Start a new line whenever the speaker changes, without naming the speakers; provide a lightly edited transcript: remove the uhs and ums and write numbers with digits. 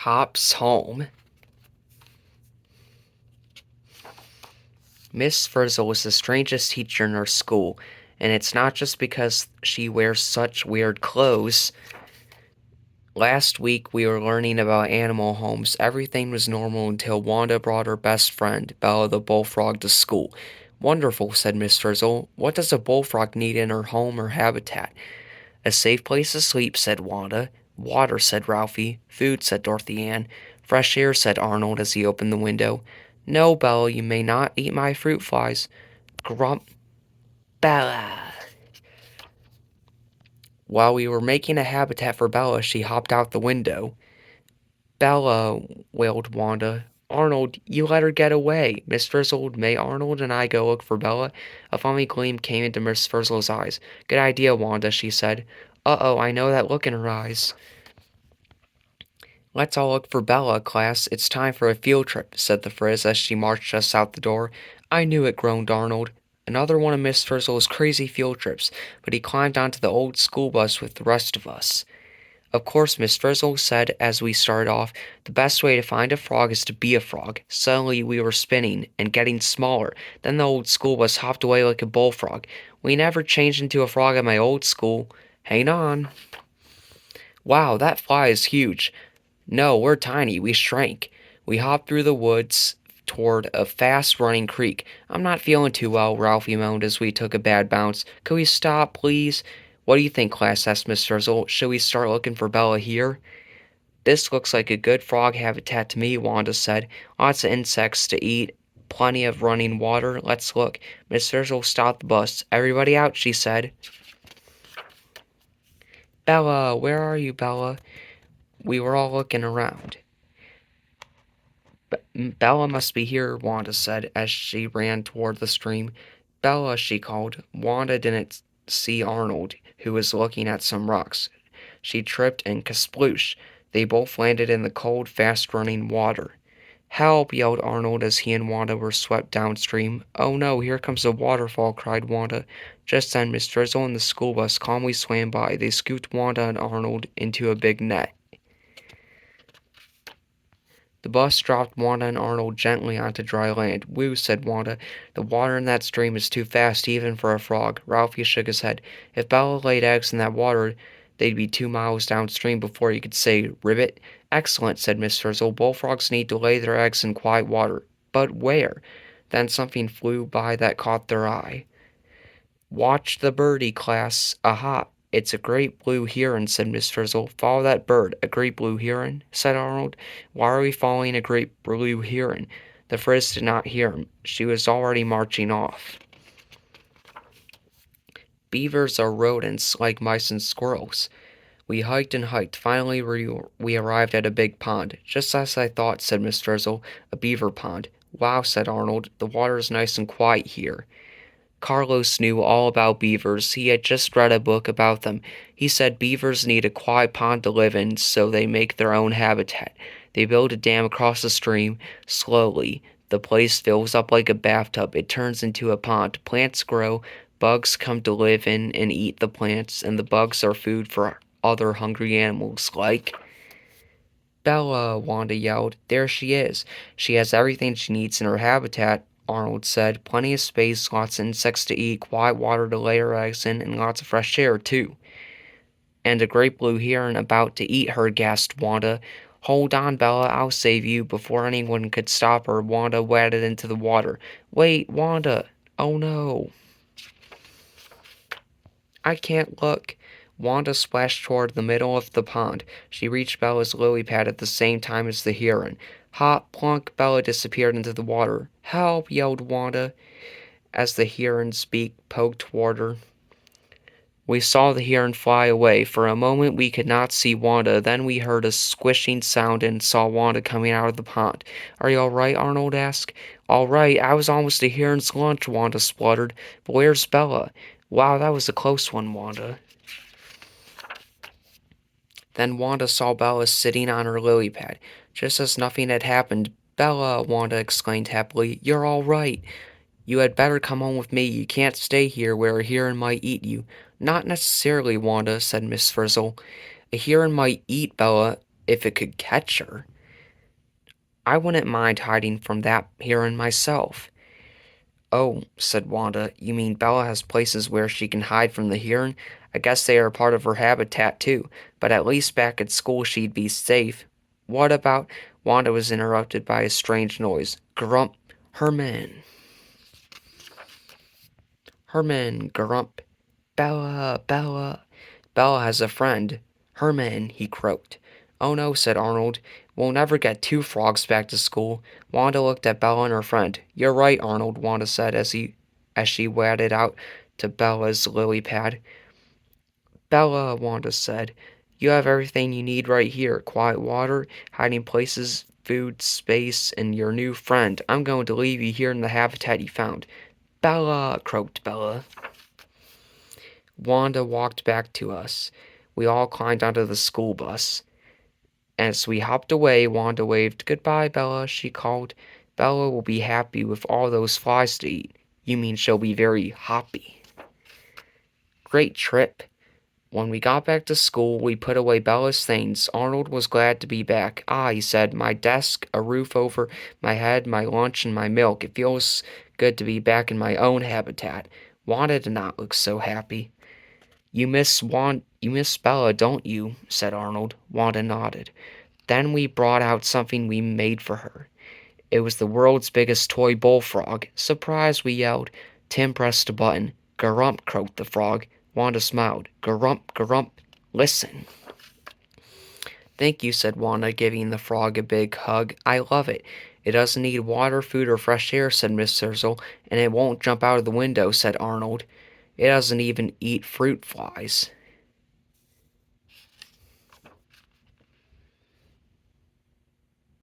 hops home. Miss Frizzle is the strangest teacher in our school, and it's not just because she wears such weird clothes. Last week we were learning about animal homes. Everything was normal until Wanda brought her best friend, Bella the bullfrog, to school. Wonderful, said Miss Frizzle. What does a bullfrog need in her home or habitat? A safe place to sleep, said Wanda. Water, said Ralphie. Food, said Dorothy Ann. Fresh air, said Arnold as he opened the window. No, Bella, you may not eat my fruit flies. Grump. Bella. While we were making a habitat for Bella, she hopped out the window. Bella, wailed Wanda. Arnold, you let her get away. Miss Frizzle, may Arnold and I go look for Bella? A funny gleam came into Miss Frizzle's eyes. Good idea, Wanda, she said. Uh-oh, I know that look in her eyes. Let's all look for Bella, class. It's time for a field trip, said the Frizz as she marched us out the door. I knew it, groaned Arnold. Another one of Miss Frizzle's crazy field trips, but he climbed onto the old school bus with the rest of us. Of course, Miss Frizzle said as we started off, the best way to find a frog is to be a frog. Suddenly we were spinning and getting smaller. Then the old school bus hopped away like a bullfrog. We never changed into a frog at my old school. Hang on. Wow, that fly is huge. No, we're tiny. We shrank. We hopped through the woods toward a fast-running creek. I'm not feeling too well, Ralphie moaned as we took a bad bounce. Could we stop, please? What do you think, class? Asked Miss Frizzle. Should we start looking for Bella here? This looks like a good frog habitat to me, Wanda said. Lots of insects to eat, plenty of running water. Let's look. Miss Frizzle stopped the bus. Everybody out, she said. Bella, where are you, Bella? We were all looking around. Bella must be here, Wanda said as she ran toward the stream. Bella, she called. Wanda didn't see Arnold, who was looking at some rocks. She tripped and kasploosh. They both landed in the cold, fast-running water. Help! Yelled Arnold as he and Wanda were swept downstream. Oh no, here comes a waterfall, cried Wanda. Just then, Miss Frizzle and the school bus calmly swam by. They scooped Wanda and Arnold into a big net. The bus dropped Wanda and Arnold gently onto dry land. Woo, said Wanda. The water in that stream is too fast even for a frog. Ralphie shook his head. If Bella laid eggs in that water, they'd be 2 miles downstream before you could say ribbit. Excellent, said Miss Frizzle. Bullfrogs need to lay their eggs in quiet water. But where? Then something flew by that caught their eye. Watch the birdie, class. Aha! It's a great blue heron, said Miss Frizzle. Follow that bird. A great blue heron? Said Arnold. Why are we following a great blue heron? The Frizz did not hear him. She was already marching off. Beavers are rodents like mice and squirrels. We hiked and hiked. Finally, we arrived at a big pond. Just as I thought, said Miss Frizzle. A beaver pond. Wow, said Arnold. The water is nice and quiet here. Carlos knew all about beavers. He had just read a book about them. He said beavers need a quiet pond to live in, so they make their own habitat. They build a dam across the stream. Slowly, the place fills up like a bathtub. It turns into a pond. Plants grow. Bugs come to live in and eat the plants, and the bugs are food for other hungry animals, like... Bella, Wanda yelled. There she is. She has everything she needs in her habitat, Arnold said. Plenty of space, lots of insects to eat, quiet water to lay her eggs in, and lots of fresh air, too. And a great blue heron about to eat her, gasped Wanda. Hold on, Bella, I'll save you. Before anyone could stop her, Wanda waded into the water. Wait, Wanda! Oh no! I can't look. Wanda splashed toward the middle of the pond. She reached Bella's lily pad at the same time as the heron. Hop, plunk, Bella disappeared into the water. Help, yelled Wanda, as the heron's beak poked toward her. We saw the heron fly away. For a moment we could not see Wanda. Then we heard a squishing sound and saw Wanda coming out of the pond. Are you all right? Arnold asked. All right. I was almost a heron's lunch, Wanda spluttered. But where's Bella? Wow, that was a close one, Wanda. Then Wanda saw Bella sitting on her lily pad. Just as nothing had happened, Bella, Wanda exclaimed happily, you're all right. You had better come home with me. You can't stay here where a heron might eat you. Not necessarily, Wanda, said Miss Frizzle. A heron might eat Bella if it could catch her. I wouldn't mind hiding from that heron myself." "Oh," said Wanda, "you mean Bella has places where she can hide from the heron? I guess they are part of her habitat too, but at least back at school she'd be safe." "What about—" Wanda was interrupted by a strange noise. Grump! Herman! Herman! Grump! "Bella! Bella! Bella has a friend. Herman!" he croaked. "Oh no," said Arnold. "We'll never get two frogs back to school." Wanda looked at Bella and her friend. "You're right, Arnold," Wanda said as she waded out to Bella's lily pad. "Bella," Wanda said, "you have everything you need right here. Quiet water, hiding places, food, space, and your new friend. I'm going to leave you here in the habitat you found." "Bella!" croaked Bella. Wanda walked back to us. We all climbed onto the school bus. As we hopped away, Wanda waved. "Goodbye, Bella," she called. "Bella will be happy with all those flies to eat." "You mean she'll be very hoppy." Great trip. When we got back to school, we put away Bella's things. Arnold was glad to be back. "Ah," he said, "my desk, a roof over my head, my lunch, and my milk. It feels good to be back in my own habitat." Wanda did not look so happy. You miss Bella, don't you?" said Arnold. Wanda nodded. Then we brought out something we made for her. It was the world's biggest toy bullfrog. "Surprise!" we yelled. Tim pressed a button. "Grump!" croaked the frog. Wanda smiled. "Grump, grump. Listen." "Thank you," said Wanda, giving the frog a big hug. "I love it." "It doesn't need water, food, or fresh air," said Miss Circle. "And it won't jump out of the window," said Arnold. "It doesn't even eat fruit flies."